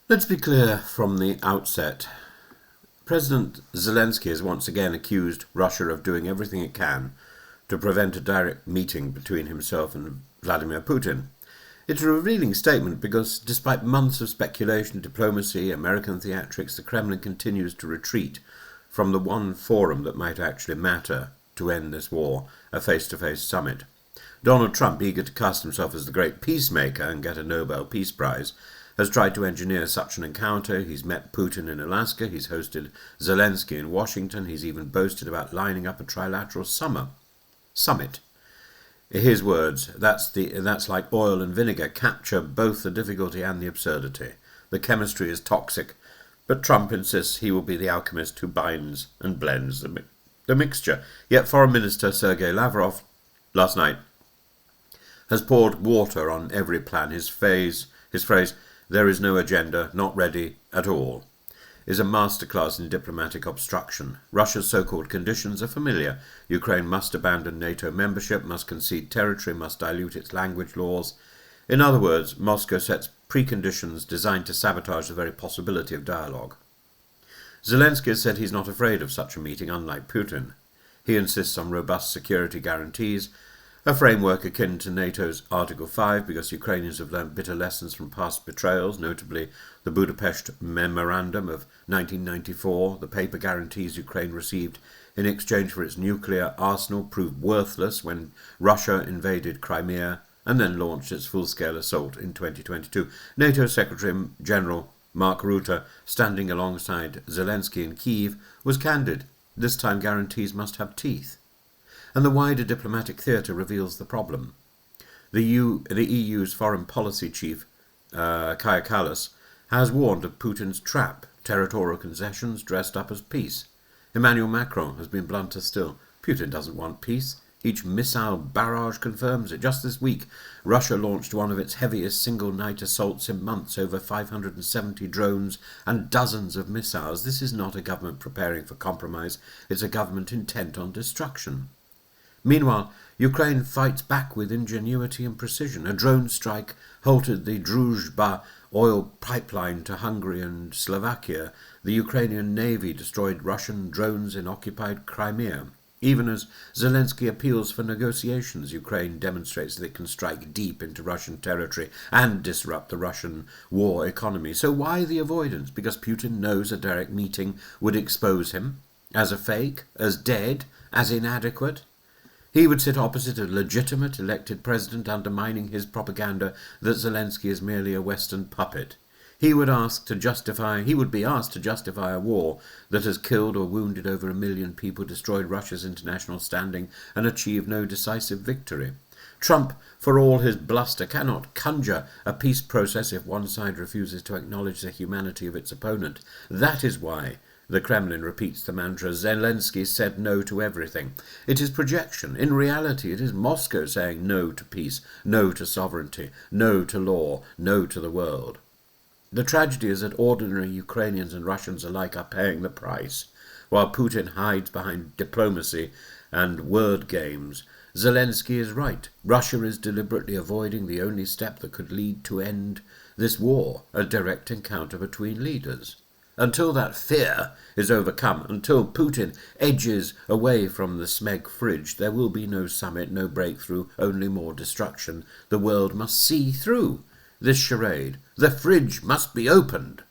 Let's be clear from the outset. President Zelenskyy has once again accused Russia of doing everything it can to prevent a direct meeting between himself and Vladimir Putin. It's a revealing statement because, despite months of speculation, diplomacy, American theatrics, the Kremlin continues to retreat from the one forum that might actually matter to end this war, a face-to-face summit. Donald Trump, eager to cast himself as the great peacemaker and get a Nobel Peace Prize, has tried to engineer such an encounter. He's met Putin in Alaska, he's hosted Zelenskyy in Washington, he's even boasted about lining up a trilateral summit. His words, that's like oil and vinegar, capture both the difficulty and the absurdity. The chemistry is toxic, but Trump insists he will be the alchemist who binds and blends the mixture. Yet Foreign Minister Sergei Lavrov, last night, has poured water on every plan. His phrase, "There is no agenda, not ready at all," is a masterclass in diplomatic obstruction. Russia's so-called conditions are familiar. Ukraine must abandon NATO membership, must concede territory, must dilute its language laws. In other words, Moscow sets preconditions designed to sabotage the very possibility of dialogue. Zelenskyy has said he's not afraid of such a meeting, unlike Putin. He insists on robust security guarantees, a framework akin to NATO's Article 5, because Ukrainians have learned bitter lessons from past betrayals, notably the Budapest Memorandum of 1994. The paper guarantees Ukraine received in exchange for its nuclear arsenal proved worthless when Russia invaded Crimea and then launched its full-scale assault in 2022. NATO Secretary General Mark Rutte, standing alongside Zelenskyy in Kyiv, was candid. This time guarantees must have teeth. And the wider diplomatic theatre reveals the problem. The EU's foreign policy chief, Kaja Kallas, has warned of Putin's trap, territorial concessions dressed up as peace. Emmanuel Macron has been blunter still. Putin doesn't want peace. Each missile barrage confirms it. Just this week, Russia launched one of its heaviest single-night assaults in months, over 570 drones and dozens of missiles. This is not a government preparing for compromise. It's a government intent on destruction. Meanwhile, Ukraine fights back with ingenuity and precision. A drone strike halted the Druzhba oil pipeline to Hungary and Slovakia. The Ukrainian Navy destroyed Russian drones in occupied Crimea. Even as Zelenskyy appeals for negotiations, Ukraine demonstrates that it can strike deep into Russian territory and disrupt the Russian war economy. So why the avoidance? Because Putin knows a direct meeting would expose him as a fake, as dead, as inadequate. He would sit opposite a legitimate elected president, undermining his propaganda that Zelenskyy is merely a Western puppet. He would be asked to justify a war that has killed or wounded over 1 million people, destroyed Russia's international standing, and achieved no decisive victory. Trump, for all his bluster, cannot conjure a peace process if one side refuses to acknowledge the humanity of its opponent. That is why the Kremlin repeats the mantra, Zelenskyy said no to everything. It is projection. In reality, it is Moscow saying no to peace, no to sovereignty, no to law, no to the world. The tragedy is that ordinary Ukrainians and Russians alike are paying the price. While Putin hides behind diplomacy and word games, Zelenskyy is right. Russia is deliberately avoiding the only step that could lead to end this war, a direct encounter between leaders. Until that fear is overcome, until Putin edges away from the Smeg fridge, there will be no summit, no breakthrough, only more destruction. The world must see through this charade. The fridge must be opened.